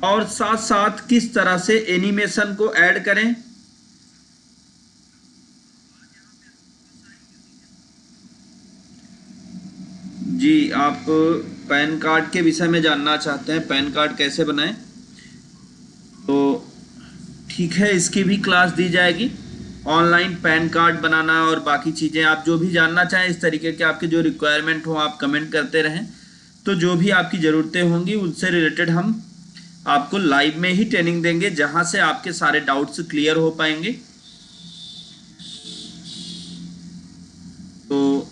और साथ साथ किस तरह से एनिमेशन को ऐड करें। जी, आप पैन कार्ड के विषय में जानना चाहते हैं, पैन कार्ड कैसे बनाएं, तो ठीक है, इसकी भी क्लास दी जाएगी। ऑनलाइन पैन कार्ड बनाना और बाकी चीज़ें आप जो भी जानना चाहें इस तरीके के आपके जो रिक्वायरमेंट हो आप कमेंट करते रहें, तो जो भी आपकी ज़रूरतें होंगी उनसे रिलेटेड हम आपको लाइव में ही ट्रेनिंग देंगे, जहां से आपके सारे डाउट्स क्लियर हो पाएंगे। तो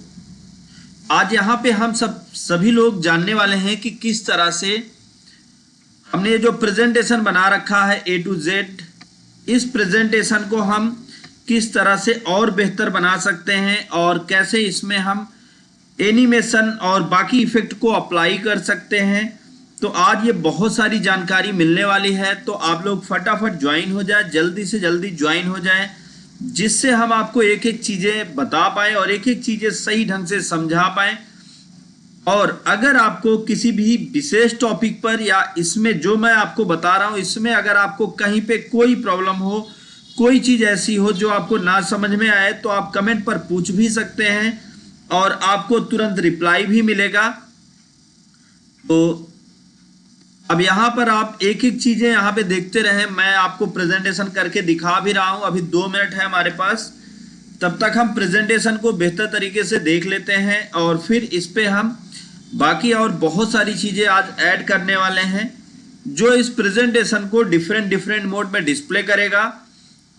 आज यहाँ पे हम सभी लोग जानने वाले हैं कि किस तरह से हमने जो प्रेजेंटेशन बना रखा है A to Z, इस प्रेजेंटेशन को हम किस तरह से और बेहतर बना सकते हैं और कैसे इसमें हम एनिमेशन और बाकी इफेक्ट को अप्लाई कर सकते हैं। तो आज ये बहुत सारी जानकारी मिलने वाली है, तो आप लोग फटाफट ज्वाइन हो जाए, जल्दी से जल्दी ज्वाइन हो जाए, जिससे हम आपको एक एक चीज़ें बता पाएँ और एक एक चीज़ें सही ढंग से समझा पाएँ। और अगर आपको किसी भी विशेष टॉपिक पर या इसमें जो मैं आपको बता रहा हूँ इसमें अगर आपको कहीं पे कोई प्रॉब्लम हो, कोई चीज़ ऐसी हो जो आपको ना समझ में आए, तो आप कमेंट पर पूछ भी सकते हैं और आपको तुरंत रिप्लाई भी मिलेगा। तो अब यहाँ पर आप एक एक चीज़ें यहाँ पे देखते रहें, मैं आपको प्रेजेंटेशन करके दिखा भी रहा हूँ। अभी 2 मिनट है हमारे पास, तब तक हम प्रेजेंटेशन को बेहतर तरीके से देख लेते हैं और फिर इस पे हम बाकी और बहुत सारी चीज़ें आज ऐड करने वाले हैं जो इस प्रेजेंटेशन को डिफरेंट मोड में डिस्प्ले करेगा।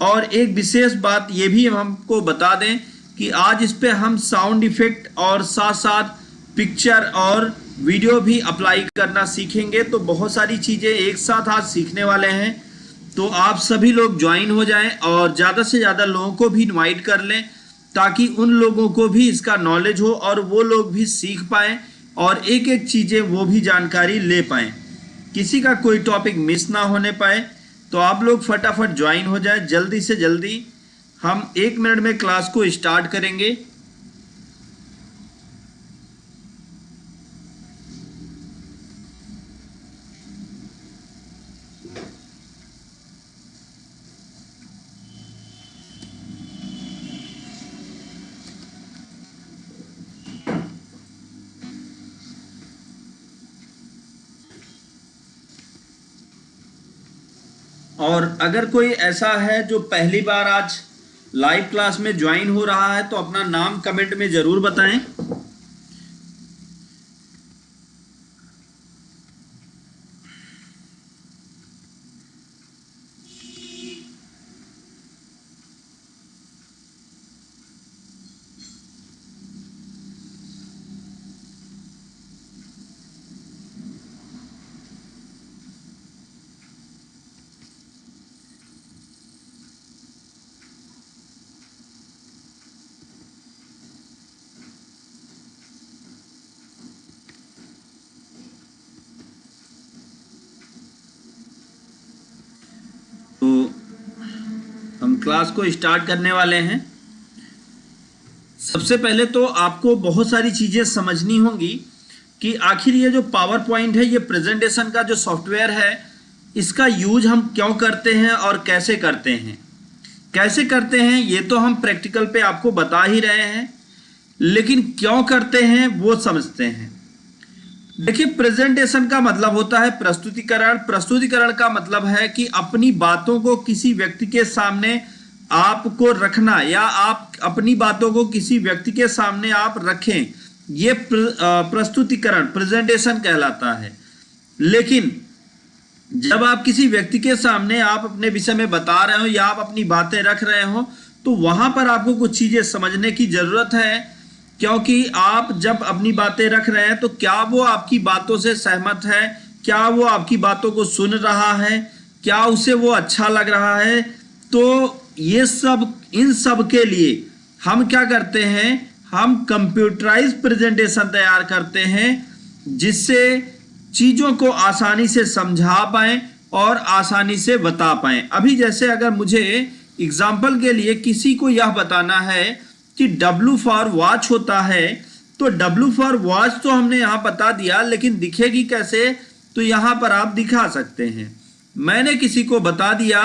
और एक विशेष बात ये भी हमको बता दें कि आज इस पे हम साउंड इफेक्ट और साथ साथ पिक्चर और वीडियो भी अप्लाई करना सीखेंगे। तो बहुत सारी चीज़ें एक साथ आज सीखने वाले हैं, तो आप सभी लोग ज्वाइन हो जाएं और ज़्यादा से ज़्यादा लोगों को भी इनवाइट कर लें, ताकि उन लोगों को भी इसका नॉलेज हो और वो लोग भी सीख पाएँ और एक एक चीज़ें वो भी जानकारी ले पाएँ, किसी का कोई टॉपिक मिस ना होने पाए। तो आप लोग फटाफट ज्वाइन हो जाए, जल्दी से जल्दी। हम 1 मिनट में क्लास को स्टार्ट करेंगे। और अगर कोई ऐसा है जो पहली बार आज लाइव क्लास में ज्वाइन हो रहा है, तो अपना नाम कमेंट में जरूर बताएं। तो हम क्लास को स्टार्ट करने वाले हैं। सबसे पहले तो आपको बहुत सारी चीज़ें समझनी होंगी कि आखिर ये जो पावर पॉइंट है, ये प्रेजेंटेशन का जो सॉफ्टवेयर है, इसका यूज हम क्यों करते हैं और कैसे करते हैं। कैसे करते हैं ये तो हम प्रैक्टिकल पे आपको बता ही रहे हैं, लेकिन क्यों करते हैं वो समझते हैं। देखिए, प्रेजेंटेशन का मतलब होता है प्रस्तुतिकरण। प्रस्तुतिकरण का मतलब है कि अपनी बातों को किसी व्यक्ति के सामने आपको रखना, या आप अपनी बातों को किसी व्यक्ति के सामने आप रखें, ये प्रस्तुतिकरण प्रेजेंटेशन कहलाता है। लेकिन जब आप किसी व्यक्ति के सामने आप अपने विषय में बता रहे हो या आप अपनी बातें रख रहे हो, तो वहां पर आपको कुछ चीजें समझने की जरूरत है, क्योंकि आप जब अपनी बातें रख रहे हैं तो क्या वो आपकी बातों से सहमत है, क्या वो आपकी बातों को सुन रहा है, क्या उसे वो अच्छा लग रहा है। तो ये सब, इन सब के लिए हम क्या करते हैं, हम कंप्यूटराइज प्रेजेंटेशन तैयार करते हैं, जिससे चीज़ों को आसानी से समझा पाएं और आसानी से बता पाएं। अभी जैसे अगर मुझे एग्जाम्पल के लिए किसी को यह बताना है कि W फॉर वॉच होता है, तो W फॉर वॉच तो हमने यहाँ बता दिया, लेकिन दिखेगी कैसे, तो यहाँ पर आप दिखा सकते हैं। मैंने किसी को बता दिया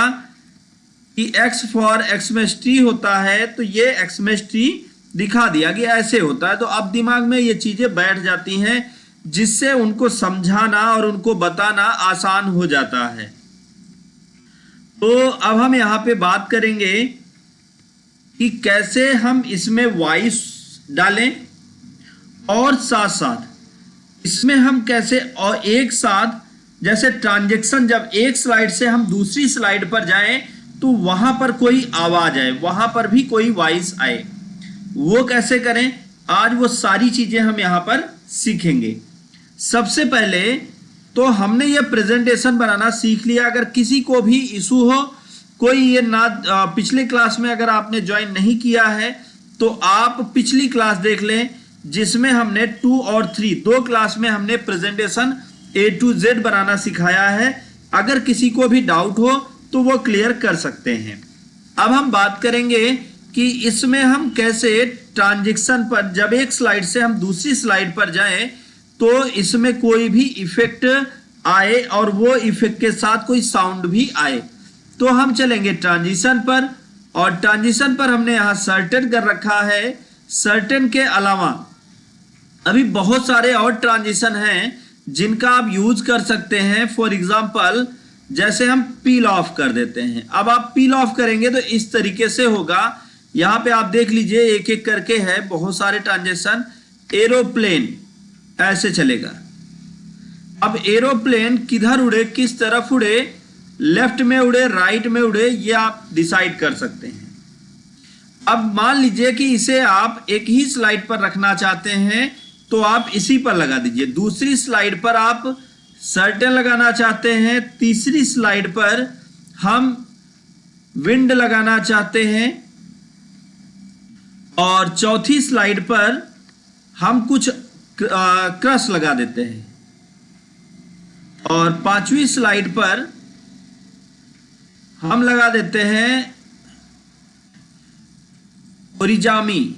कि x फॉर एक्समेस्ट्री होता है, तो ये एक्समेस्ट्री दिखा दिया कि ऐसे होता है, तो अब दिमाग में ये चीजें बैठ जाती हैं, जिससे उनको समझाना और उनको बताना आसान हो जाता है। तो अब हम यहाँ पे बात करेंगे कि कैसे हम इसमें वॉइस डालें और साथ साथ इसमें हम कैसे और एक साथ, जैसे ट्रांजैक्शन जब एक स्लाइड से हम दूसरी स्लाइड पर जाएं तो वहां पर कोई आवाज आए, वहां पर भी कोई वॉइस आए, वो कैसे करें, आज वो सारी चीजें हम यहां पर सीखेंगे। सबसे पहले तो हमने ये प्रेजेंटेशन बनाना सीख लिया। अगर किसी को भी इशू हो, कोई ये ना पिछले क्लास में अगर आपने ज्वाइन नहीं किया है तो आप पिछली क्लास देख लें, जिसमें हमने 2 और 3 दो क्लास में हमने प्रेजेंटेशन A to Z बनाना सिखाया है। अगर किसी को भी डाउट हो तो वो क्लियर कर सकते हैं। अब हम बात करेंगे कि इसमें हम कैसे ट्रांजैक्शन पर जब एक स्लाइड से हम दूसरी स्लाइड पर जाएं तो इसमें कोई भी इफेक्ट आए और वो इफेक्ट के साथ कोई साउंड भी आए। तो हम चलेंगे ट्रांजिशन पर, और ट्रांजिशन पर हमने यहां सर्टेन कर रखा है। सर्टेन के अलावा अभी बहुत सारे और ट्रांजिशन हैं जिनका आप यूज कर सकते हैं। फॉर एग्जांपल जैसे हम पील ऑफ कर देते हैं। अब आप पील ऑफ करेंगे तो इस तरीके से होगा। यहां पे आप देख लीजिए एक एक करके है बहुत सारे ट्रांजिशन। एरोप्लेन ऐसे चलेगा। अब एरोप्लेन किधर उड़े, किस तरफ उड़े, लेफ्ट में उड़े, राइट में उड़े, ये आप डिसाइड कर सकते हैं। अब मान लीजिए कि इसे आप एक ही स्लाइड पर रखना चाहते हैं तो आप इसी पर लगा दीजिए। दूसरी स्लाइड पर आप सर्टेन लगाना चाहते हैं, तीसरी स्लाइड पर हम विंड लगाना चाहते हैं, और चौथी स्लाइड पर हम कुछ क्रश लगा देते हैं, और पांचवी स्लाइड पर हम लगा देते हैं ओरिजामी,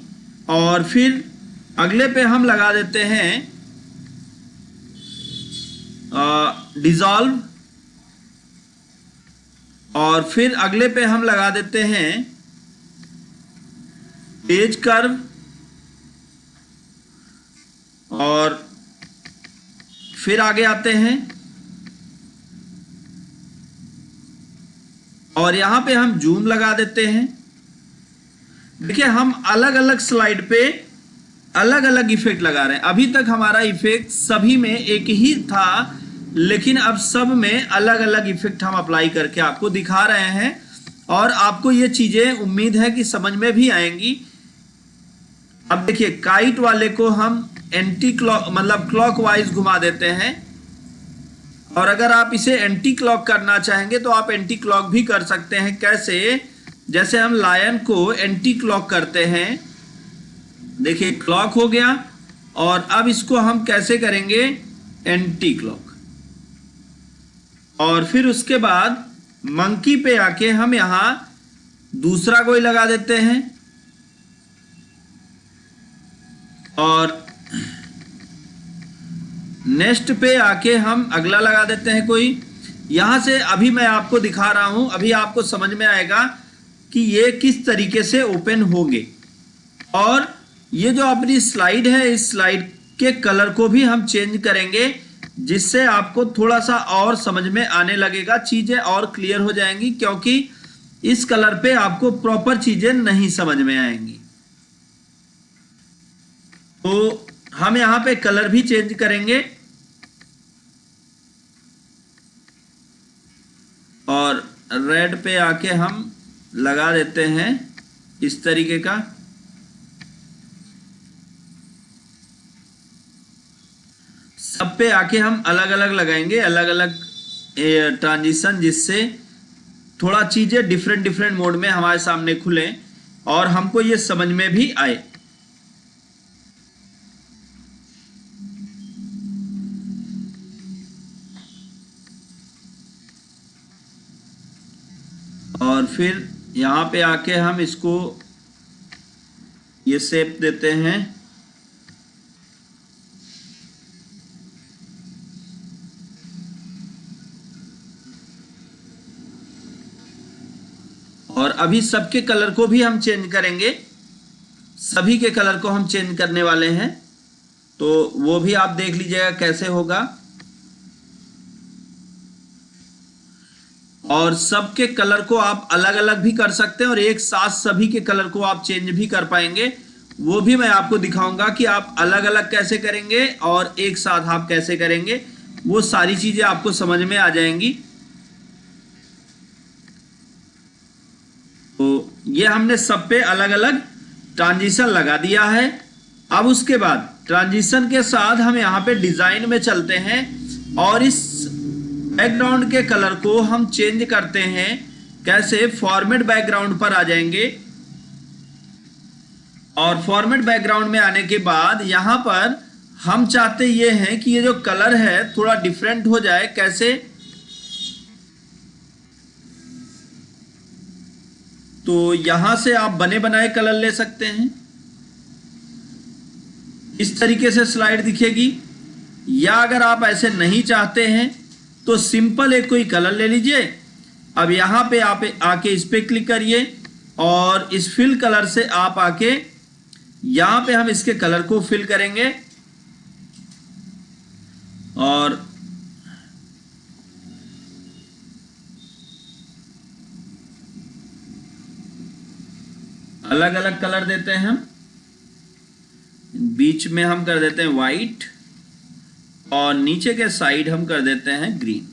और फिर अगले पे हम लगा देते हैं डिसॉल्व, और फिर अगले पे हम लगा देते हैं पेज कर्व, और फिर आगे आते हैं और यहां पे हम जूम लगा देते हैं। देखिए हम अलग अलग स्लाइड पे अलग अलग इफेक्ट लगा रहे हैं। अभी तक हमारा इफेक्ट सभी में एक ही था, लेकिन अब सब में अलग अलग इफेक्ट हम अप्लाई करके आपको दिखा रहे हैं, और आपको ये चीजें उम्मीद है कि समझ में भी आएंगी। अब देखिए काइट वाले को हम एंटी क्लॉक मतलब क्लॉकवाइज घुमा देते हैं, और अगर आप इसे एंटी क्लॉक करना चाहेंगे तो आप एंटी क्लॉक भी कर सकते हैं। कैसे, जैसे हम लायन को एंटी क्लॉक करते हैं, देखिए क्लॉक हो गया, और अब इसको हम कैसे करेंगे एंटी क्लॉक, और फिर उसके बाद मंकी पे आके हम यहां दूसरा कोई लगा देते हैं, और नेक्स्ट पे आके हम अगला लगा देते हैं कोई। यहां से अभी मैं आपको दिखा रहा हूं, अभी आपको समझ में आएगा कि ये किस तरीके से ओपन होंगे। और ये जो अपनी स्लाइड है, इस स्लाइड के कलर को भी हम चेंज करेंगे, जिससे आपको थोड़ा सा और समझ में आने लगेगा, चीजें और क्लियर हो जाएंगी, क्योंकि इस कलर पे आपको प्रॉपर चीजें नहीं समझ में आएंगी। तो हम यहां पे कलर भी चेंज करेंगे, और रेड पे आके हम लगा देते हैं इस तरीके का। सब पे आके हम अलग अलग लगाएंगे, अलग अलग ट्रांजिशन, जिससे थोड़ा चीजें डिफरेंट डिफरेंट मोड में हमारे सामने खुले और हमको ये समझ में भी आए। और फिर यहाँ पे आके हम इसको ये शेप देते हैं, और अभी सबके कलर को भी हम चेंज करेंगे, सभी के कलर को हम चेंज करने वाले हैं, तो वो भी आप देख लीजिएगा कैसे होगा। और सबके कलर को आप अलग अलग भी कर सकते हैं और एक साथ सभी के कलर को आप चेंज भी कर पाएंगे, वो भी मैं आपको दिखाऊंगा कि आप अलग अलग कैसे करेंगे और एक साथ आप कैसे करेंगे, वो सारी चीजें आपको समझ में आ जाएंगी। तो ये हमने सब पे अलग अलग ट्रांजिशन लगा दिया है। अब उसके बाद ट्रांजिशन के साथ हम यहाँ पे डिजाइन में चलते हैं और इस बैकग्राउंड के कलर को हम चेंज करते हैं। कैसे? फॉर्मेट बैकग्राउंड पर आ जाएंगे और फॉर्मेट बैकग्राउंड में आने के बाद यहां पर हम चाहते ये हैं कि ये जो कलर है थोड़ा डिफरेंट हो जाए। कैसे? तो यहां से आप बने बनाए कलर ले सकते हैं, इस तरीके से स्लाइड दिखेगी। या अगर आप ऐसे नहीं चाहते हैं तो सिंपल एक कोई कलर ले लीजिए। अब यहां पे आप आके इस पे क्लिक करिए और इस फिल कलर से आप आके यहां पे हम इसके कलर को फिल करेंगे और अलग अलग कलर देते हैं हम। बीच में हम कर देते हैं वाइट और नीचे के साइड हम कर देते हैं ग्रीन।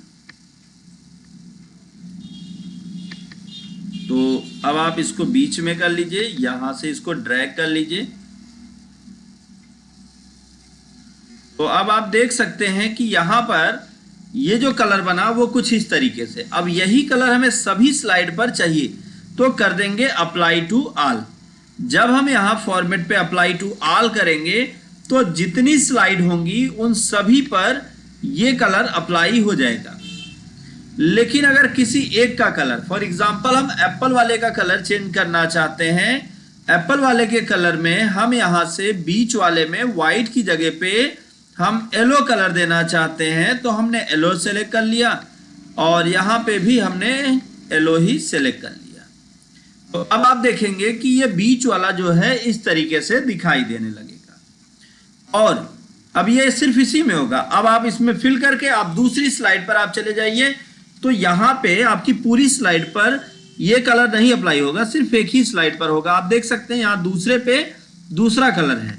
तो अब आप इसको बीच में कर लीजिए, यहां से इसको ड्रैग कर लीजिए। तो अब आप देख सकते हैं कि यहां पर ये जो कलर बना वो कुछ इस तरीके से। अब यही कलर हमें सभी स्लाइड पर चाहिए तो कर देंगे अप्लाई टू ऑल। जब हम यहां फॉर्मेट पे अप्लाई टू ऑल करेंगे तो जितनी स्लाइड होंगी उन सभी पर ये कलर अप्लाई हो जाएगा। लेकिन अगर किसी एक का कलर, फॉर एग्जांपल हम एप्पल वाले का कलर चेंज करना चाहते हैं, एप्पल वाले के कलर में हम यहां से बीच वाले में व्हाइट की जगह पे हम येलो कलर देना चाहते हैं, तो हमने येलो सेलेक्ट कर लिया और यहां पे भी हमने येलो ही सेलेक्ट कर लिया। तो अब आप देखेंगे कि ये बीच वाला जो है इस तरीके से दिखाई देने लगेगा। और अब ये सिर्फ इसी में होगा। अब आप इसमें फिल करके आप दूसरी स्लाइड पर आप चले जाइए तो यहां पे आपकी पूरी स्लाइड पर ये कलर नहीं अप्लाई होगा, सिर्फ एक ही स्लाइड पर होगा। आप देख सकते हैं यहां दूसरे पे दूसरा कलर है।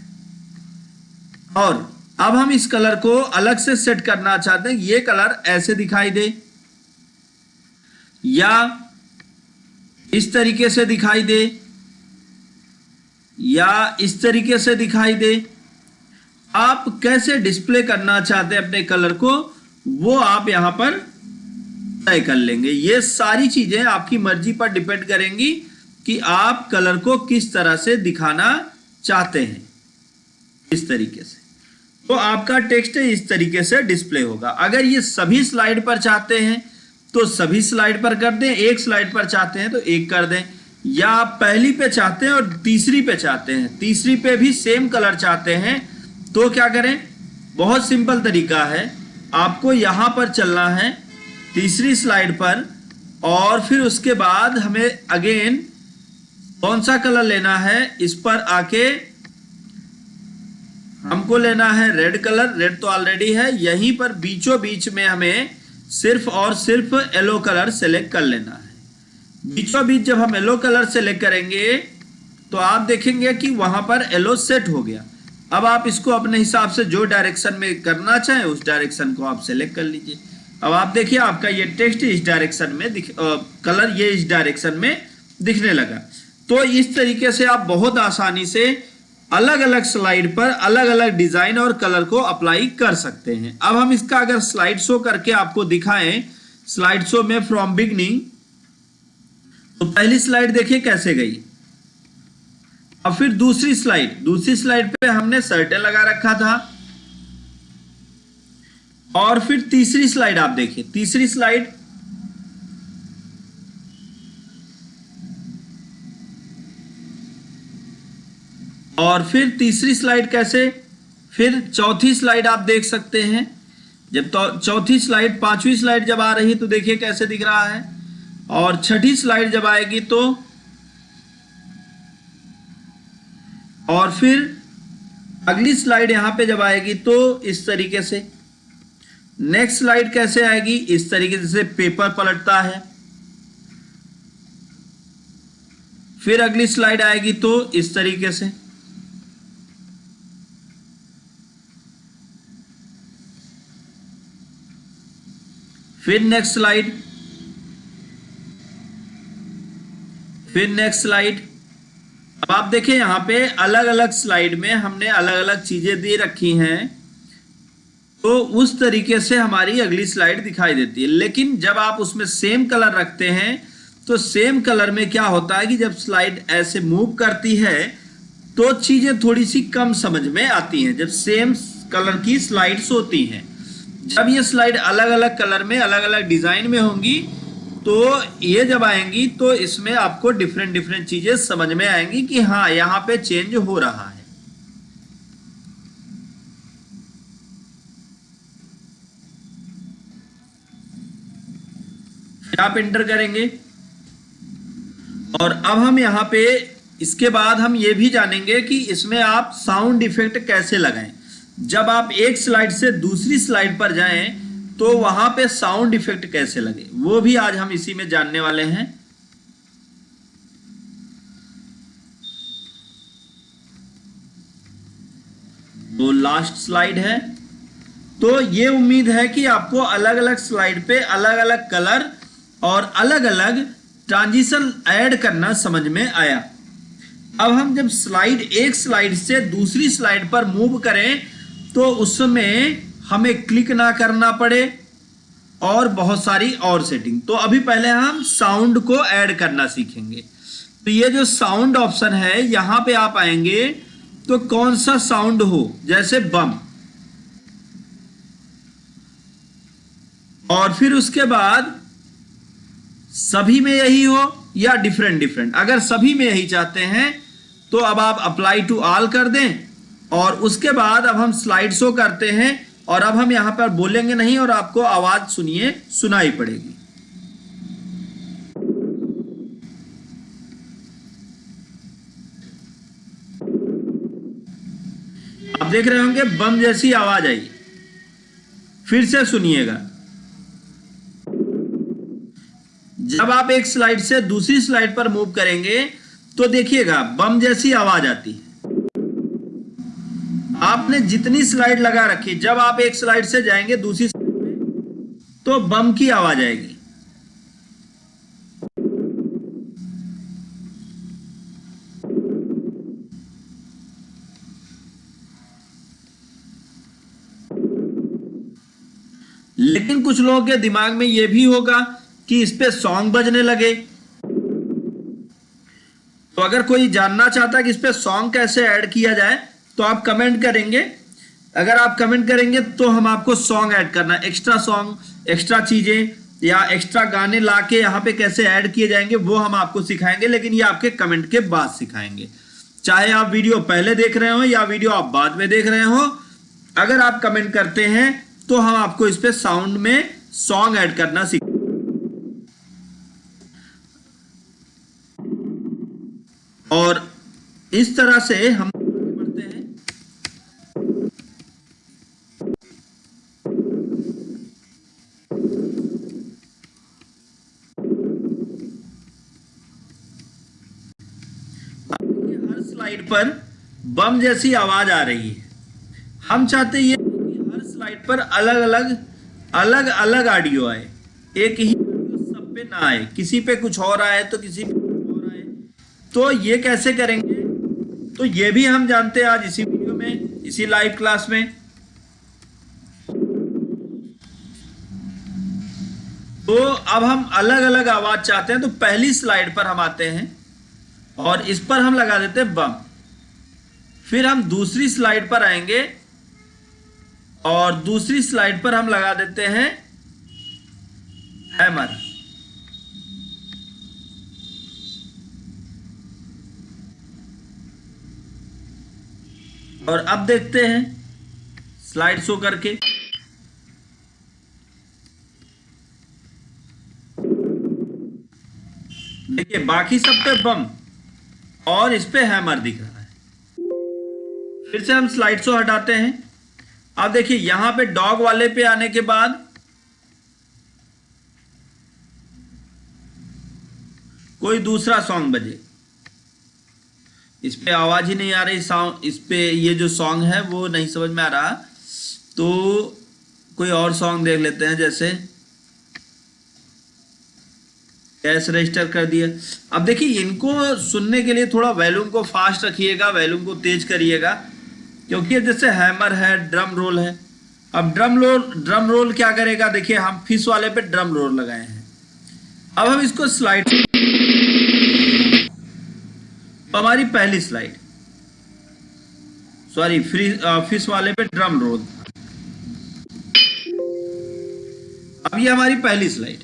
और अब हम इस कलर को अलग से सेट करना चाहते हैं, ये कलर ऐसे दिखाई दे या इस तरीके से दिखाई दे या इस तरीके से दिखाई दे। आप कैसे डिस्प्ले करना चाहते हैं अपने कलर को, वो आप यहां पर तय कर लेंगे। ये सारी चीजें आपकी मर्जी पर डिपेंड करेंगी कि आप कलर को किस तरह से दिखाना चाहते हैं। इस तरीके से तो आपका टेक्स्ट इस तरीके से डिस्प्ले होगा। अगर ये सभी स्लाइड पर चाहते हैं तो सभी स्लाइड पर कर दें, एक स्लाइड पर चाहते हैं तो एक कर दें, या आप पहली पे चाहते हैं और तीसरी पे चाहते हैं, तीसरी पे भी सेम कलर चाहते हैं तो क्या करें? बहुत सिंपल तरीका है। आपको यहां पर चलना है तीसरी स्लाइड पर और फिर उसके बाद हमें अगेन कौन सा कलर लेना है, इस पर आके हमको लेना है रेड कलर। रेड तो ऑलरेडी है। यहीं पर बीचों बीच में हमें सिर्फ और सिर्फ येलो कलर सेलेक्ट कर लेना है। बीचों बीच जब हम येलो कलर सेलेक्ट करेंगे तो आप देखेंगे कि वहां पर येलो सेट हो गया। अब आप इसको अपने हिसाब से जो डायरेक्शन में करना चाहें उस डायरेक्शन को आप सेलेक्ट कर लीजिए। अब आप देखिए आपका ये टेक्स्ट इस डायरेक्शन में कलर ये इस डायरेक्शन में दिखने लगा। तो इस तरीके से आप बहुत आसानी से अलग अलग स्लाइड पर अलग अलग डिजाइन और कलर को अप्लाई कर सकते हैं। अब हम इसका अगर स्लाइड शो करके आपको दिखाएं, स्लाइड शो में फ्रॉम बिगनिंग, तो पहली स्लाइड देखिए कैसे गई। अब फिर दूसरी स्लाइड पे हमने सर्टेन लगा रखा था और फिर तीसरी स्लाइड आप देखिए, तीसरी स्लाइड और फिर तीसरी स्लाइड कैसे, फिर चौथी स्लाइड आप देख सकते हैं। जब चौथी स्लाइड, पांचवी स्लाइड जब आ रही है तो देखिए कैसे दिख रहा है। और छठी स्लाइड जब आएगी तो, और फिर अगली स्लाइड यहां पे जब आएगी तो इस तरीके से। नेक्स्ट स्लाइड कैसे आएगी, इस तरीके से पेपर पलटता है। फिर अगली स्लाइड आएगी तो इस तरीके से। फिर नेक्स्ट स्लाइड, फिर नेक्स्ट स्लाइड। अब आप देखें यहां पे अलग अलग स्लाइड में हमने अलग अलग चीजें दे रखी हैं, तो उस तरीके से हमारी अगली स्लाइड दिखाई देती है। लेकिन जब आप उसमें सेम कलर रखते हैं तो सेम कलर में क्या होता है कि जब स्लाइड ऐसे मूव करती है तो चीजें थोड़ी सी कम समझ में आती हैं, जब सेम कलर की स्लाइड्स होती हैं। जब ये स्लाइड अलग अलग कलर में अलग अलग डिजाइन में होंगी तो ये जब आएंगी तो इसमें आपको डिफरेंट डिफरेंट चीजें समझ में आएंगी कि हाँ यहां पे चेंज हो रहा है। फिर आप इंटर करेंगे और अब हम यहां पे इसके बाद हम ये भी जानेंगे कि इसमें आप साउंड इफेक्ट कैसे लगाएं। जब आप एक स्लाइड से दूसरी स्लाइड पर जाएं तो वहां पे साउंड इफेक्ट कैसे लगे, वो भी आज हम इसी में जानने वाले हैं। तो लास्ट स्लाइड है। तो ये उम्मीद है कि आपको अलग अलग स्लाइड पे अलग अलग कलर और अलग अलग ट्रांजिशन ऐड करना समझ में आया। अब हम जब एक स्लाइड से दूसरी स्लाइड पर मूव करें तो उसमें हमें क्लिक ना करना पड़े और बहुत सारी और सेटिंग। तो अभी पहले हम साउंड को ऐड करना सीखेंगे। तो ये जो साउंड ऑप्शन है यहां पे आप आएंगे तो कौन सा साउंड हो, जैसे बम, और फिर उसके बाद सभी में यही हो या डिफरेंट डिफरेंट। अगर सभी में यही चाहते हैं तो अब आप अप्लाई टू ऑल कर दें और उसके बाद अब हम स्लाइड शो करते हैं और अब हम यहां पर बोलेंगे नहीं और आपको आवाज सुनाई पड़ेगी। आप देख रहे होंगे बम जैसी आवाज आई। फिर से सुनिएगा। जब आप एक स्लाइड से दूसरी स्लाइड पर मूव करेंगे तो देखिएगा बम जैसी आवाज आती है। आपने जितनी स्लाइड लगा रखी, जब आप एक स्लाइड से जाएंगे दूसरी स्लाइड में तो बम की आवाज आएगी। लेकिन कुछ लोगों के दिमाग में यह भी होगा कि इस पे सॉन्ग बजने लगे। तो अगर कोई जानना चाहता है कि इस पे सॉन्ग कैसे ऐड किया जाए तो आप कमेंट करेंगे। अगर आप कमेंट करेंगे तो हम आपको सॉन्ग ऐड करना, एक्स्ट्रा सॉन्ग, एक्स्ट्रा चीजें या एक्स्ट्रा गाने लाके यहाँ पे कैसे ऐड किए जाएंगे वो हम आपको सिखाएंगे। लेकिन ये आपके कमेंट के बाद सिखाएंगे। चाहे आप वीडियो पहले देख रहे हो या वीडियो आप बाद में देख रहे हो, अगर आप कमेंट करते हैं तो हम आपको इस पे साउंड में सॉन्ग ऐड करना सीख। और इस तरह से हम बढ़ते हैं। हर स्लाइड पर बम जैसी आवाज आ रही है। हम चाहते हैं कि हर स्लाइड पर अलग अलग ऑडियो आए, एक ही सब पे ना आए। किसी पे कुछ और आए तो किसी पे कुछ और आए। तो ये कैसे करेंगे, तो ये भी हम जानते हैं आज इसी वीडियो में, इसी लाइव क्लास में। तो अब हम अलग अलग आवाज चाहते हैं तो पहली स्लाइड पर हम आते हैं और इस पर हम लगा देते हैं बम। फिर हम दूसरी स्लाइड पर आएंगे और दूसरी स्लाइड पर हम लगा देते हैं हैमर। और अब देखते हैं स्लाइड शो करके। देखिए बाकी सब पे बम और इस पे हैमर दिख रहा है। फिर से हम स्लाइड शो हटाते हैं। अब देखिए यहां पे डॉग वाले पे आने के बाद कोई दूसरा सॉन्ग बजे, इस पे आवाज ही नहीं आ रही, साउंड इस पे ये जो सॉन्ग है वो नहीं समझ में आ रहा, तो कोई और सॉन्ग देख लेते हैं। जैसे कैश रजिस्टर कर दिया। अब देखिए इनको सुनने के लिए थोड़ा वॉल्यूम को फास्ट रखिएगा, वॉल्यूम को तेज करिएगा, क्योंकि जैसे हैमर है, ड्रम रोल है। अब ड्रम रोल क्या करेगा, देखिए हम फिश वाले पे ड्रम रोल लगाए हैं। अब हम इसको स्लाइड, हमारी पहली स्लाइड, सॉरी फिश वाले पे ड्रम रोल, अब ये हमारी पहली स्लाइड।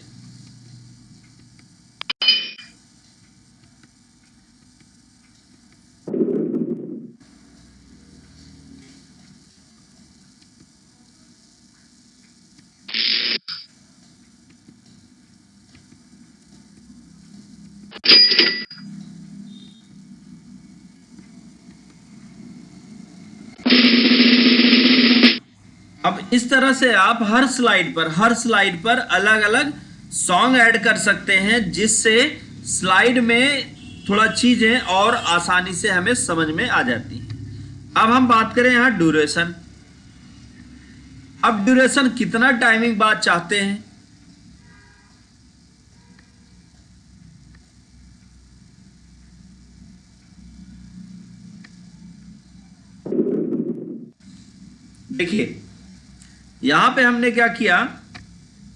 अब इस तरह से आप हर स्लाइड पर अलग अलग सॉन्ग ऐड कर सकते हैं, जिससे स्लाइड में थोड़ा चीजें और आसानी से हमें समझ में आ जाती हैं। अब हम बात करें यहां ड्यूरेशन। अब ड्यूरेशन कितना टाइमिंग बाद चाहते हैं, देखिए यहां पे हमने क्या किया,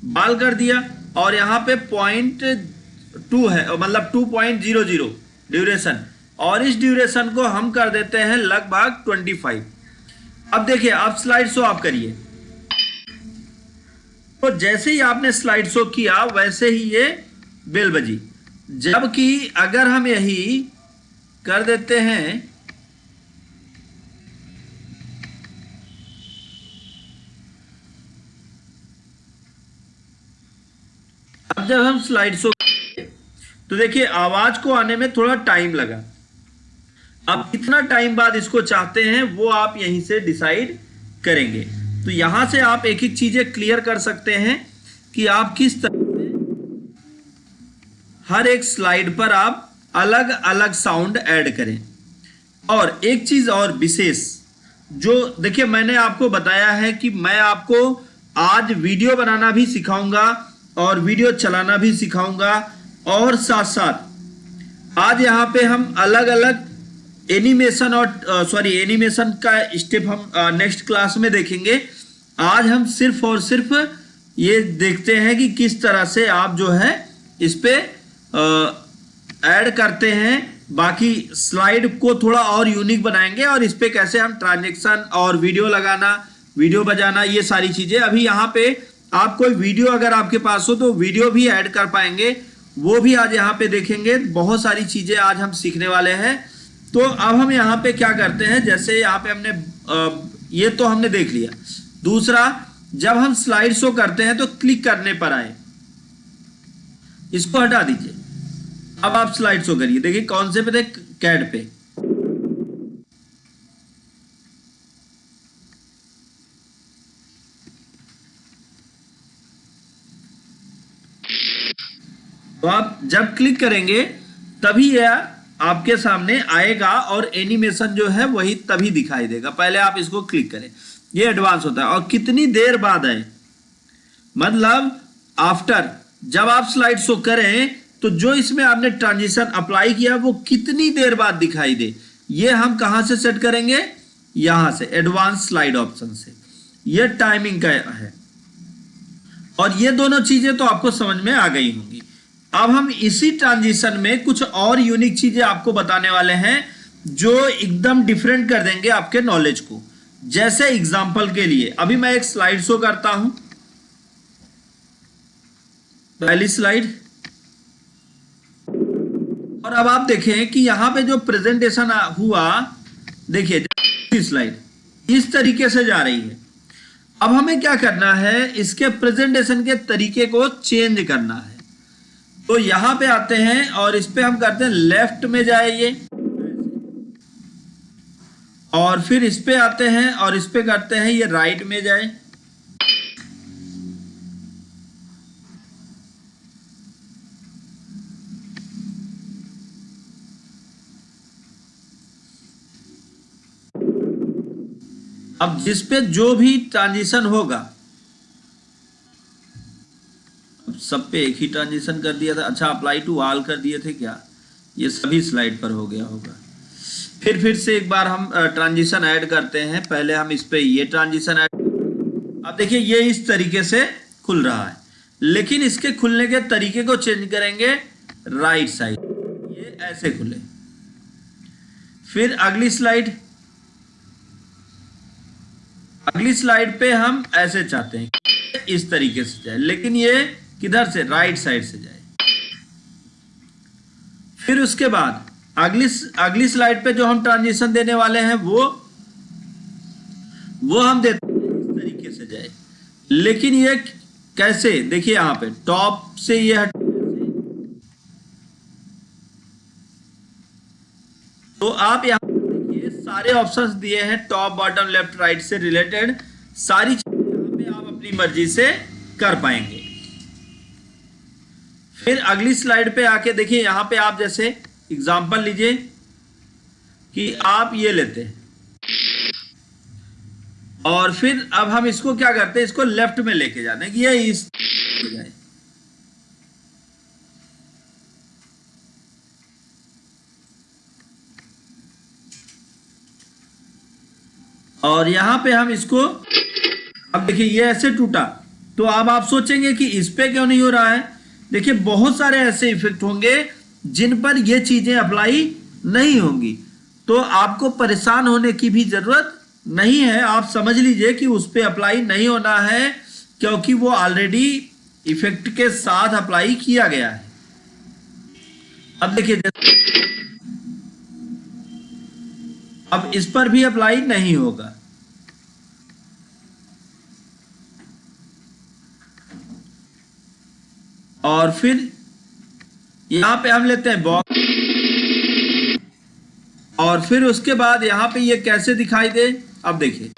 बाल कर दिया और यहां पे 0.2 है, मतलब 2.00 ड्यूरेशन, और इस ड्यूरेशन को हम कर देते हैं लगभग 25। अब देखिए आप स्लाइड शो आप करिए, तो जैसे ही आपने स्लाइड शो किया वैसे ही ये बेल बजी। जबकि अगर हम यही कर देते हैं, अब जब हम स्लाइड शो तो देखिए आवाज को आने में थोड़ा टाइम लगा। अब कितना टाइम बाद इसको चाहते हैं वो आप यहीं से डिसाइड करेंगे। तो यहां से आप एक एक चीजें क्लियर कर सकते हैं कि आप किस तरह से हर एक स्लाइड पर आप अलग अलग साउंड ऐड करें। और एक चीज और विशेष, जो देखिए मैंने आपको बताया है कि मैं आपको आज वीडियो बनाना भी सिखाऊंगा और वीडियो चलाना भी सिखाऊंगा, और साथ साथ आज यहाँ पे हम अलग अलग एनिमेशन और एनिमेशन का स्टेप हम नेक्स्ट क्लास में देखेंगे। आज हम सिर्फ और सिर्फ ये देखते हैं कि किस तरह से आप जो है इस पे ऐड करते हैं। बाकी स्लाइड को थोड़ा और यूनिक बनाएंगे और इस पे कैसे हम ट्रांजैक्शन और वीडियो लगाना, वीडियो बजाना, ये सारी चीजें। अभी यहाँ पे आप कोई वीडियो अगर आपके पास हो तो वीडियो भी ऐड कर पाएंगे, वो भी आज यहाँ पे देखेंगे। बहुत सारी चीजें आज हम सीखने वाले हैं। तो अब हम यहाँ पे क्या करते हैं, जैसे यहाँ पे हमने ये तो हमने देख लिया। दूसरा, जब हम स्लाइड शो करते हैं तो क्लिक करने पर आए, इसको हटा दीजिए। अब आप स्लाइड शो करिए, देखिए कौन से पे थे, कैड पे। तो आप जब क्लिक करेंगे तभी यह आपके सामने आएगा और एनिमेशन जो है वही तभी दिखाई देगा। पहले आप इसको क्लिक करें, ये एडवांस होता है। और कितनी देर बाद आए, मतलब आफ्टर, जब आप स्लाइड शो करें तो जो इसमें आपने ट्रांजिशन अप्लाई किया वो कितनी देर बाद दिखाई दे, ये हम कहां से सेट करेंगे, यहां से एडवांस स्लाइड ऑप्शन से। ये टाइमिंग का है और ये दोनों चीजें तो आपको समझ में आ गई होंगी। अब हम इसी ट्रांजिशन में कुछ और यूनिक चीजें आपको बताने वाले हैं जो एकदम डिफरेंट कर देंगे आपके नॉलेज को। जैसे एग्जांपल के लिए अभी मैं एक स्लाइड शो करता हूं, पहली स्लाइड, और अब आप देखें कि यहां पे जो प्रेजेंटेशन हुआ, देखिए स्लाइड इस तरीके से जा रही है। अब हमें क्या करना है, इसके प्रेजेंटेशन के तरीके को चेंज करना है। तो यहां पे आते हैं और इस पे हम करते हैं लेफ्ट में जाए ये, और फिर इस पे आते हैं और इस पे करते हैं ये राइट में जाए। अब जिस पे जो भी ट्रांजिशन होगा, अब सब पे एक ही ट्रांजिशन कर दिया था। अच्छा, अप्लाई टू ऑल कर दिए थे क्या? ये सभी स्लाइड पर हो गया होगा। फिर से एक बार हम ट्रांजिशन ऐड करते हैं। पहले हम इस पे ये ट्रांजिशन ऐड, अब देखिए ये इस तरीके से खुल रहा है, लेकिन इसके खुलने के तरीके को चेंज करेंगे। राइट साइड ये ऐसे खुले। फिर अगली स्लाइड पे हम ऐसे चाहते हैं इस तरीके से जाए, लेकिन ये किधर से? राइट साइड से जाए। फिर उसके बाद अगली स्लाइड पे जो हम ट्रांजिशन देने वाले हैं वो हम देते हैं इस तरीके से जाए, लेकिन ये कैसे? देखिए यहां पे टॉप से ये हट, तो आप यहां देखिए सारे ऑप्शंस दिए हैं टॉप बॉटम लेफ्ट राइट से रिलेटेड। सारी चीजें यहां पे आप अपनी मर्जी से कर पाएंगे। फिर अगली स्लाइड पे आके देखिए यहां पे आप जैसे एग्जांपल लीजिए कि आप ये लेते हैं और फिर अब हम इसको क्या करते हैं, इसको लेफ्ट में लेके जाते हैं कि ये इस जाए। और यहां पे हम इसको, अब देखिए ये ऐसे टूटा, तो अब आप सोचेंगे कि इस पे क्यों नहीं हो रहा है। देखिए बहुत सारे ऐसे इफेक्ट होंगे जिन पर ये चीजें अप्लाई नहीं होंगी, तो आपको परेशान होने की भी जरूरत नहीं है। आप समझ लीजिए कि उस पे अप्लाई नहीं होना है, क्योंकि वो ऑलरेडी इफेक्ट के साथ अप्लाई किया गया है। अब देखिए अब इस पर भी अप्लाई नहीं होगा। और फिर यहां पे हम लेते हैं बॉक्स, और फिर उसके बाद यहां पे ये कैसे दिखाई दे, अब देखिए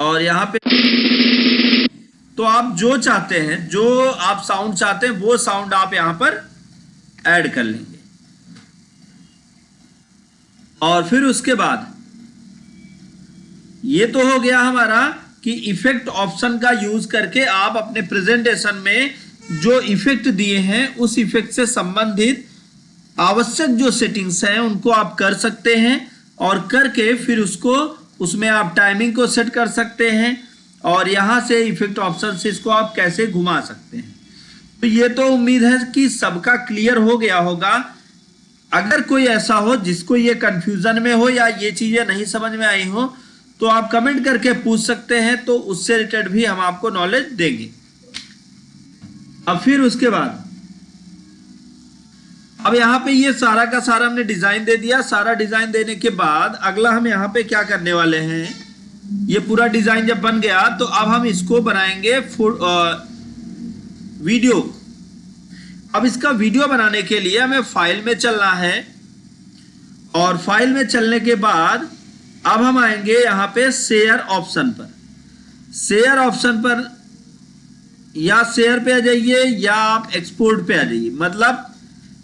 और यहां पे, तो आप जो चाहते हैं, जो आप साउंड चाहते हैं वो साउंड आप यहां पर ऐड कर लेंगे। और फिर उसके बाद ये तो हो गया हमारा कि इफेक्ट ऑप्शन का यूज करके आप अपने प्रेजेंटेशन में जो इफेक्ट दिए हैं उस इफेक्ट से संबंधित आवश्यक जो सेटिंग्स हैं उनको आप कर सकते हैं, और करके फिर उसको उसमें आप टाइमिंग को सेट कर सकते हैं, और यहां से इफेक्ट ऑप्शन से इसको आप कैसे घुमा सकते हैं। तो ये तो उम्मीद है कि सबका क्लियर हो गया होगा। अगर कोई ऐसा हो जिसको ये कंफ्यूजन में हो या ये चीजें नहीं समझ में आई हो, तो आप कमेंट करके पूछ सकते हैं, तो उससे रिलेटेड भी हम आपको नॉलेज देंगे। अब फिर उसके बाद अब यहां पे ये सारा का सारा हमने डिजाइन दे दिया। सारा डिजाइन देने के बाद अगला हम यहां पे क्या करने वाले हैं, ये पूरा डिजाइन जब बन गया तो अब हम इसको बनाएंगे वीडियो। अब इसका वीडियो बनाने के लिए हमें फाइल में चलना है, और फाइल में चलने के बाद अब हम आएंगे यहां पे शेयर ऑप्शन पर। शेयर ऑप्शन पर या शेयर पे आ जाइए या आप एक्सपोर्ट पे आ जाइए, मतलब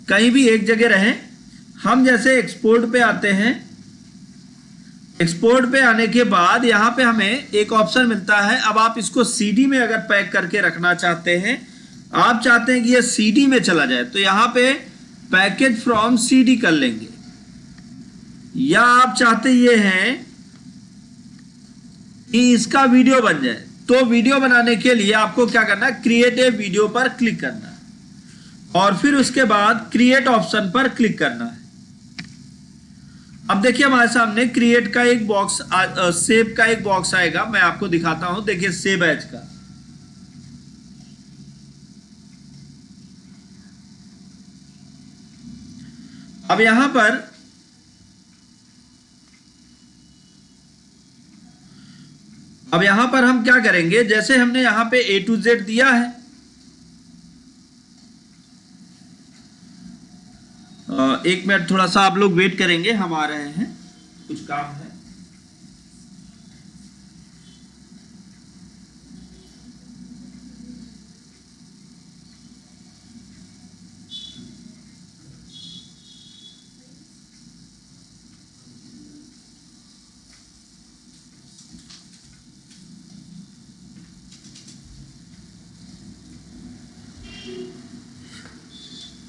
कहीं भी एक जगह रहें। हम जैसे एक्सपोर्ट पे आते हैं, एक्सपोर्ट पे आने के बाद यहां पे हमें एक ऑप्शन मिलता है। अब आप इसको सीडी में अगर पैक करके रखना चाहते हैं, आप चाहते हैं कि ये सीडी में चला जाए, तो यहां पे पैकेज फ्रॉम सीडी कर लेंगे, या आप चाहते ये हैं कि इसका वीडियो बन जाए, तो वीडियो बनाने के लिए आपको क्या करना है, क्रिएट ए वीडियो पर क्लिक करना है, और फिर उसके बाद क्रिएट ऑप्शन पर क्लिक करना है। अब देखिए हमारे सामने क्रिएट का एक बॉक्स, सेव का एक बॉक्स आएगा। मैं आपको दिखाता हूं, देखिए सेव एज का। अब यहां पर अब यहां पर हम क्या करेंगे, जैसे हमने यहां पे A to Z दिया है, एक मिनट थोड़ा सा आप लोग वेट करेंगे, हम आ रहे हैं, कुछ काम है।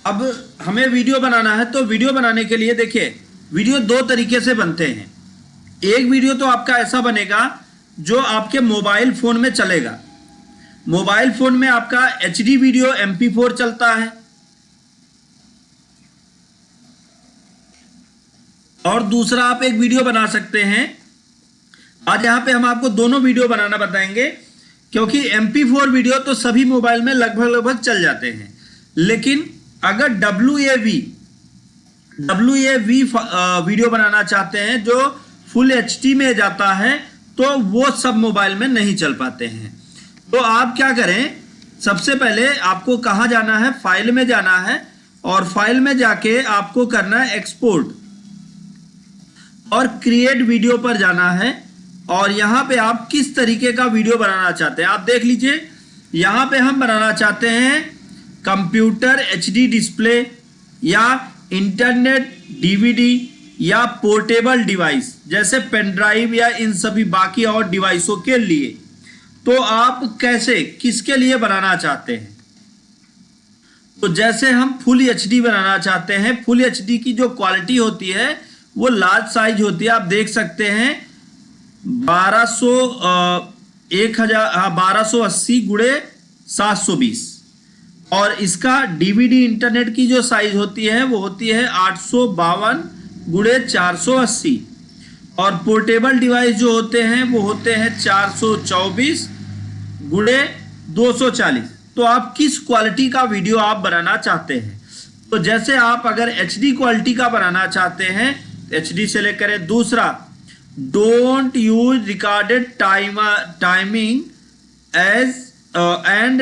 अब हमें वीडियो बनाना है, तो वीडियो बनाने के लिए देखिए, वीडियो दो तरीके से बनते हैं। एक वीडियो तो आपका ऐसा बनेगा जो आपके मोबाइल फोन में चलेगा। मोबाइल फोन में आपका HD वीडियो MP4 चलता है, और दूसरा आप एक वीडियो बना सकते हैं। आज यहां पे हम आपको दोनों वीडियो बनाना बताएंगे, क्योंकि MP4 वीडियो तो सभी मोबाइल में लगभग चल जाते हैं, लेकिन अगर WAV वीडियो बनाना चाहते हैं जो फुल HD में जाता है, तो वो सब मोबाइल में नहीं चल पाते हैं। तो आप क्या करें, सबसे पहले आपको कहां जाना है, फाइल में जाना है, और फाइल में जाके आपको करना है एक्सपोर्ट, और क्रिएट वीडियो पर जाना है। और यहां पे आप किस तरीके का वीडियो बनाना चाहते हैं आप देख लीजिए। यहां पे हम बनाना चाहते हैं कंप्यूटर HD डिस्प्ले, या इंटरनेट DVD, या पोर्टेबल डिवाइस जैसे पेन ड्राइव, या इन सभी बाकी और डिवाइसों के लिए। तो आप कैसे, किसके लिए बनाना चाहते हैं? तो जैसे हम फुल HD बनाना चाहते हैं, फुल HD की जो क्वालिटी होती है वो लार्ज साइज होती है। आप देख सकते हैं 1280 गुणे 720, और इसका DVD इंटरनेट की जो साइज होती है वो होती है 852 गुणे 480, और पोर्टेबल डिवाइस जो होते हैं वो होते हैं 424 गुणे 240। तो आप किस क्वालिटी का वीडियो आप बनाना चाहते हैं? तो जैसे आप अगर HD क्वालिटी का बनाना चाहते हैं, HD से लेकर दूसरा, don't use recorded timing as and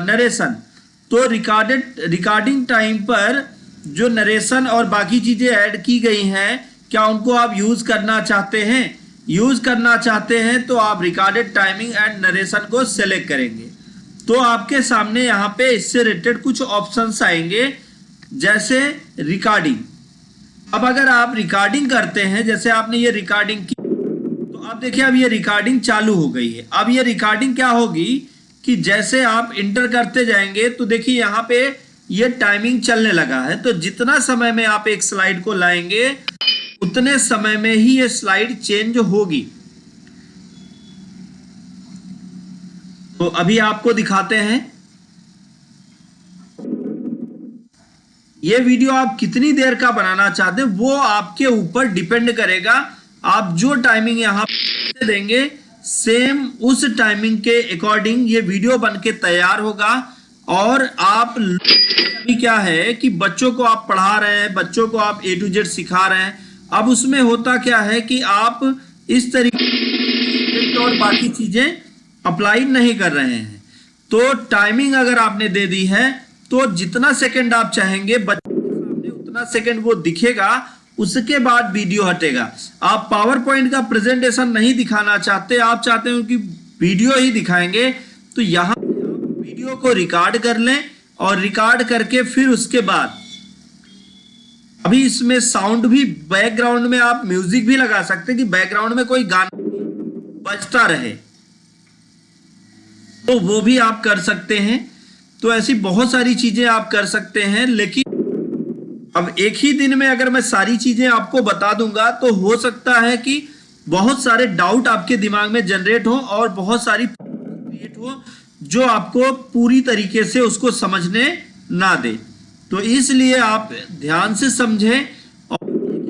narration. तो रिकॉर्डिंग टाइम पर जो नरेशन और बाकी चीजें ऐड की गई हैं, क्या उनको आप यूज करना चाहते हैं? यूज करना चाहते हैं तो आप रिकॉर्डेड टाइमिंग एंड नरेशन को सेलेक्ट करेंगे। तो आपके सामने यहाँ पे इससे रिलेटेड कुछ ऑप्शंस आएंगे, जैसे रिकॉर्डिंग। अब अगर आप रिकॉर्डिंग करते हैं, जैसे आपने ये रिकॉर्डिंग की, तो आप देखिए अब ये रिकॉर्डिंग चालू हो गई है। अब ये रिकॉर्डिंग क्या होगी कि जैसे आप इंटर करते जाएंगे, तो देखिए यहाँ पे ये टाइमिंग चलने लगा है। तो जितना समय में आप एक स्लाइड को लाएंगे, उतने समय में ही ये स्लाइड चेंज होगी। तो अभी आपको दिखाते हैं, ये वीडियो आप कितनी देर का बनाना चाहते हैं वो आपके ऊपर डिपेंड करेगा। आप जो टाइमिंग यहाँ पे देंगे, सेम उस टाइमिंग के अकॉर्डिंग ये वीडियो बनके तैयार होगा। और आप अभी क्या है कि बच्चों को आप पढ़ा रहे हैं, बच्चों को आप A to Z सिखा रहे हैं। अब उसमें होता क्या है कि आप इस तरीके और बाकी चीजें अप्लाई नहीं कर रहे हैं। तो टाइमिंग अगर आपने दे दी है, तो जितना सेकंड आप चाहेंगे बच्चे के सामने उतना सेकंड वो दिखेगा, उसके बाद वीडियो हटेगा। आप पावर पॉइंट का प्रेजेंटेशन नहीं दिखाना चाहते, आप चाहते हो कि वीडियो ही दिखाएंगे, तो यहां आप वीडियो को रिकॉर्ड कर लें, और रिकॉर्ड करके फिर उसके बाद अभी इसमें साउंड भी, बैकग्राउंड में आप म्यूजिक भी लगा सकते हैं कि बैकग्राउंड में कोई गाना बजता रहे, तो वो भी आप कर सकते हैं। तो ऐसी बहुत सारी चीजें आप कर सकते हैं। लेकिन अब एक ही दिन में अगर मैं सारी चीजें आपको बता दूंगा, तो हो सकता है कि बहुत सारे डाउट आपके दिमाग में जनरेट हो, और बहुत सारी क्रिएट हो जो आपको पूरी तरीके से उसको समझने ना दे। तो इसलिए आप ध्यान से समझें, और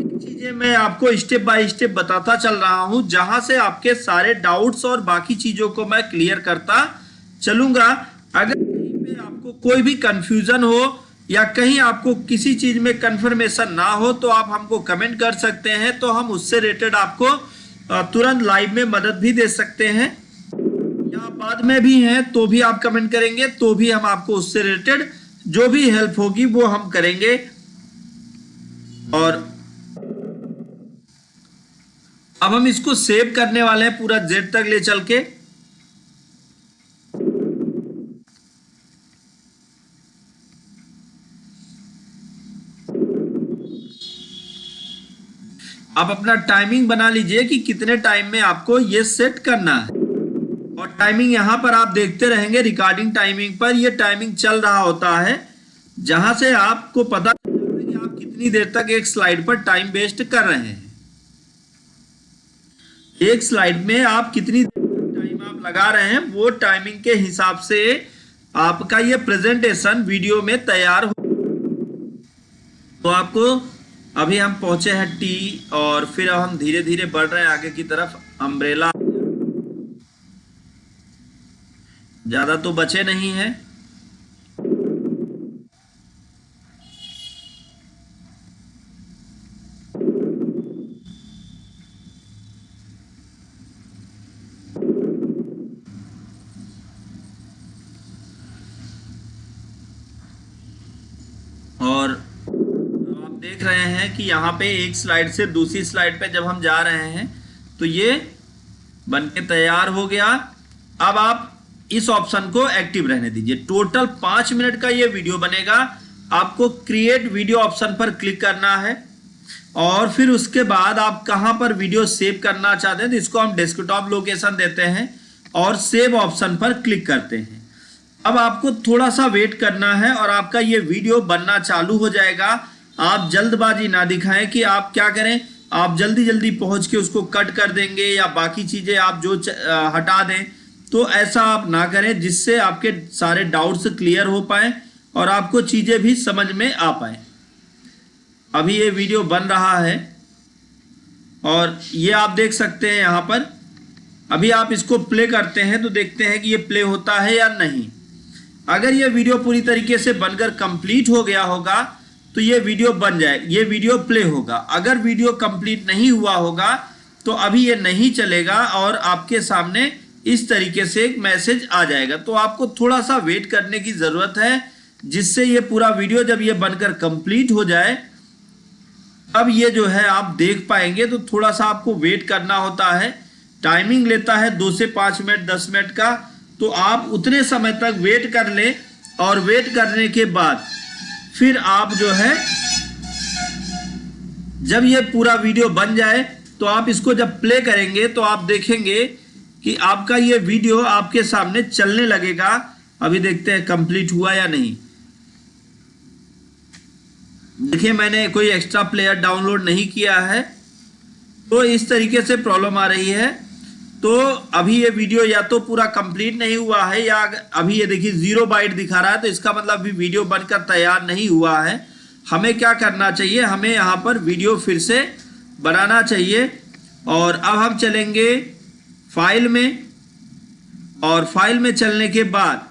एक चीजें मैं आपको स्टेप बाय स्टेप बताता चल रहा हूं, जहां से आपके सारे डाउट्स और बाकी चीजों को मैं क्लियर करता चलूंगा। अगर कहीं पे आपको कोई भी कंफ्यूजन हो, या कहीं आपको किसी चीज में कंफर्मेशन ना हो, तो आप हमको कमेंट कर सकते हैं, तो हम उससे रिलेटेड आपको तुरंत लाइव में मदद भी दे सकते हैं, या बाद में भी हैं तो भी आप कमेंट करेंगे तो भी हम आपको उससे रिलेटेड जो भी हेल्प होगी वो हम करेंगे। और अब हम इसको सेव करने वाले हैं पूरा जेड तक ले चल के। आप अपना टाइमिंग बना लीजिए कि कितने टाइम में आपको ये सेट करना है, और टाइमिंग यहां पर आप देखते रहेंगे। रिकॉर्डिंग टाइमिंग पर ये टाइमिंग चल रहा होता है, जहां से आपको पता चलता है कि आप कितनी देर तक एक स्लाइड पर टाइम वेस्ट कर रहे हैं। एक स्लाइड में आप कितनी टाइम आप लगा रहे हैं वो टाइमिंग के हिसाब से आपका ये प्रेजेंटेशन वीडियो में तैयार हो। तो आपको अभी हम पहुंचे हैं टी, और फिर हम धीरे धीरे बढ़ रहे हैं आगे की तरफ। अम्ब्रेला ज्यादा तो बचे नहीं है। और आप देख रहे हैं कि यहाँ पे एक स्लाइड से दूसरी स्लाइड पे जब हम जा रहे हैं तो ये बनके तैयार हो गया। अब आप इस ऑप्शन को एक्टिव रहने दीजिए। टोटल 5 मिनट का ये वीडियो बनेगा। आपको क्रिएट वीडियो ऑप्शन पर क्लिक करना है, और फिर उसके बाद आप कहां पर वीडियो सेव करना चाहते हैं तो इसको हम डेस्कटॉप लोकेशन देते हैं और सेव ऑप्शन पर क्लिक करते हैं। अब आपको थोड़ा सा वेट करना है और आपका ये वीडियो बनना चालू हो जाएगा। आप जल्दबाजी ना दिखाएं कि आप क्या करें, आप जल्दी जल्दी पहुंच के उसको कट कर देंगे या बाकी चीजें आप जो हटा दें, तो ऐसा आप ना करें, जिससे आपके सारे डाउट्स क्लियर हो पाए और आपको चीजें भी समझ में आ पाए। अभी ये वीडियो बन रहा है और ये आप देख सकते हैं यहाँ पर। अभी आप इसको प्ले करते हैं तो देखते हैं कि ये प्ले होता है या नहीं। अगर ये वीडियो पूरी तरीके से बनकर कंप्लीट हो गया होगा तो ये वीडियो बन जाए, ये वीडियो प्ले होगा। अगर वीडियो कंप्लीट नहीं हुआ होगा तो अभी ये नहीं चलेगा और आपके सामने इस तरीके से एक मैसेज आ जाएगा। तो आपको थोड़ा सा वेट करने की जरूरत है, जिससे ये पूरा वीडियो जब ये बनकर कंप्लीट हो जाए अब ये जो है आप देख पाएंगे। तो थोड़ा सा आपको वेट करना होता है। टाइमिंग लेता है 2 से 5 मिनट 10 मिनट का, तो आप उतने समय तक वेट कर लें, और वेट करने के बाद फिर आप जो है जब ये पूरा वीडियो बन जाए तो आप इसको जब प्ले करेंगे तो आप देखेंगे कि आपका ये वीडियो आपके सामने चलने लगेगा। अभी देखते हैं कंप्लीट हुआ या नहीं। देखिए मैंने कोई एक्स्ट्रा प्लेयर डाउनलोड नहीं किया है, तो इस तरीके से प्रॉब्लम आ रही है। तो अभी ये वीडियो या तो पूरा कंप्लीट नहीं हुआ है, या अभी ये देखिए 0 बाइट दिखा रहा है, तो इसका मतलब अभी वीडियो बनकर तैयार नहीं हुआ है। हमें क्या करना चाहिए, हमें यहाँ पर वीडियो फिर से बनाना चाहिए। और अब हम चलेंगे फाइल में, और फाइल में चलने के बाद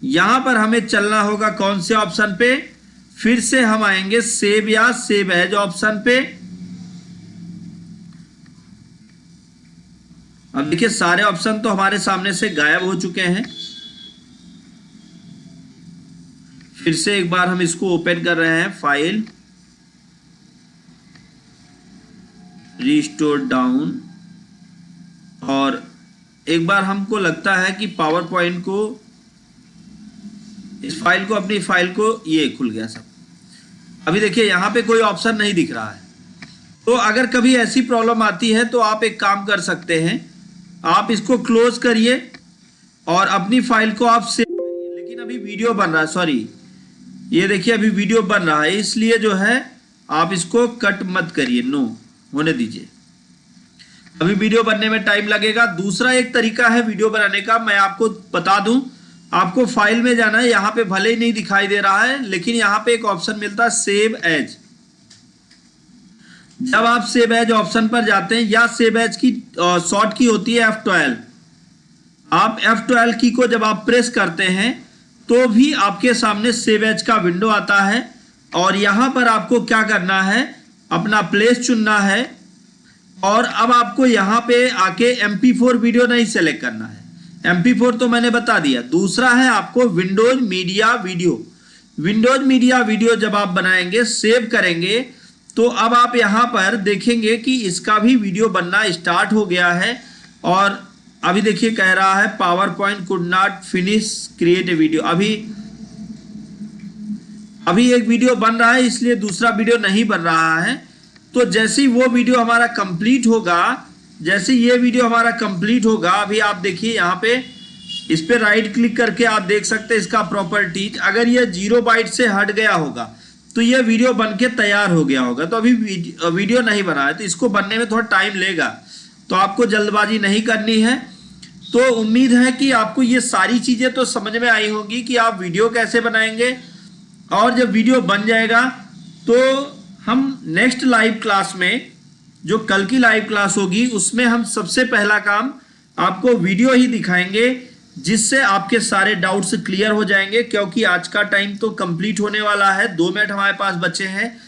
यहाँ पर हमें चलना होगा कौन से ऑप्शन पे, फिर से हम आएंगे सेव या सेव एज ऑप्शन पे। अब देखिए सारे ऑप्शन तो हमारे सामने से गायब हो चुके हैं। फिर से एक बार हम इसको ओपन कर रहे हैं, फाइल, रिस्टोर डाउन, और एक बार हमको लगता है कि पावर पॉइंट को, इस फाइल को, अपनी फाइल को, ये खुल गया सब। अभी देखिए यहाँ पे कोई ऑप्शन नहीं दिख रहा है। तो अगर कभी ऐसी प्रॉब्लम आती है तो आप एक काम कर सकते हैं, आप इसको क्लोज करिए और अपनी फाइल को आप सेव करिए। लेकिन अभी वीडियो बन रहा है, सॉरी, ये देखिए अभी वीडियो बन रहा है, इसलिए जो है आप इसको कट मत करिए, नो होने दीजिए। अभी वीडियो बनने में टाइम लगेगा। दूसरा एक तरीका है वीडियो बनाने का, मैं आपको बता दूं। आपको फाइल में जाना है, यहाँ पे भले ही नहीं दिखाई दे रहा है, लेकिन यहाँ पे एक ऑप्शन मिलता है सेव एज। जब आप सेव एज ऑप्शन पर जाते हैं, या सेव एज की शॉर्ट की होती है F12, आप F12 की को जब आप प्रेस करते हैं तो भी आपके सामने सेव एज का विंडो आता है। और यहां पर आपको क्या करना है, अपना प्लेस चुनना है और अब आपको यहाँ पे आके MP4 वीडियो नहीं सेलेक्ट करना है, MP4 तो मैंने बता दिया। दूसरा है आपको Windows media video. Windows media video जब आप बनाएंगे, सेव करेंगे, तो अब आप यहाँ पर देखेंगे कि इसका भी वीडियो बनना स्टार्ट हो गया है। और अभी देखिए कह रहा है power point could not finish create a video. अभी एक वीडियो बन रहा है, इसलिए दूसरा वीडियो नहीं बन रहा है। तो जैसे ही वो वीडियो हमारा कंप्लीट होगा, जैसे ये वीडियो हमारा कंप्लीट होगा, अभी आप देखिए यहाँ पे इस पे राइट क्लिक करके आप देख सकते हैं इसका प्रॉपर्टीज। अगर ये 0 बाइट से हट गया होगा तो ये वीडियो बन के तैयार हो गया होगा। तो अभी वीडियो नहीं बना है, तो इसको बनने में थोड़ा टाइम लेगा, तो आपको जल्दबाजी नहीं करनी है। तो उम्मीद है कि आपको ये सारी चीजें तो समझ में आई होंगी कि आप वीडियो कैसे बनाएंगे। और जब वीडियो बन जाएगा तो हम नेक्स्ट लाइव क्लास में, जो कल की लाइव क्लास होगी, उसमें हम सबसे पहला काम आपको वीडियो ही दिखाएंगे, जिससे आपके सारे डाउट्स क्लियर हो जाएंगे। क्योंकि आज का टाइम तो कंप्लीट होने वाला है, 2 मिनट हमारे पास बचे हैं।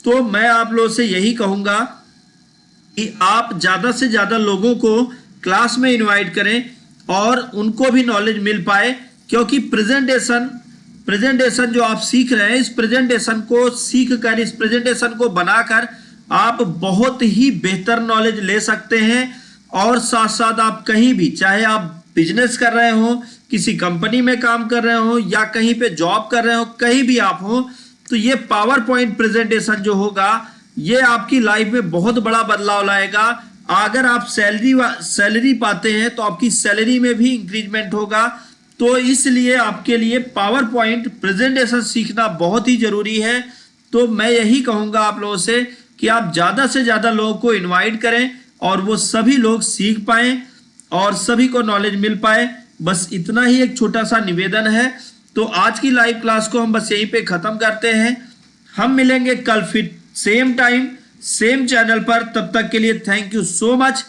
तो मैं आप लोगों से यही कहूँगा कि आप ज़्यादा से ज़्यादा लोगों को क्लास में इनवाइट करें और उनको भी नॉलेज मिल पाए। क्योंकि प्रेजेंटेशन जो आप सीख रहे हैं, इस प्रेजेंटेशन को सीख कर, इस प्रेजेंटेशन को बनाकर आप बहुत ही बेहतर नॉलेज ले सकते हैं। और साथ साथ आप कहीं भी, चाहे आप बिजनेस कर रहे हो, किसी कंपनी में काम कर रहे हो, या कहीं पे जॉब कर रहे हो, कहीं भी आप हो, तो ये पावर पॉइंट प्रेजेंटेशन जो होगा, ये आपकी लाइफ में बहुत बड़ा बदलाव लाएगा। अगर आप सैलरी पाते हैं तो आपकी सैलरी में भी इंक्रीजमेंट होगा। तो इसलिए आपके लिए पावर पॉइंट प्रेजेंटेशन सीखना बहुत ही जरूरी है। तो मैं यही कहूँगा आप लोगों से कि आप ज़्यादा से ज़्यादा लोगों को इनवाइट करें और वो सभी लोग सीख पाएँ और सभी को नॉलेज मिल पाए। बस इतना ही एक छोटा सा निवेदन है। तो आज की लाइव क्लास को हम बस यहीं पे ख़त्म करते हैं। हम मिलेंगे कल फिर सेम टाइम सेम चैनल पर। तब तक के लिए थैंक यू सो मच।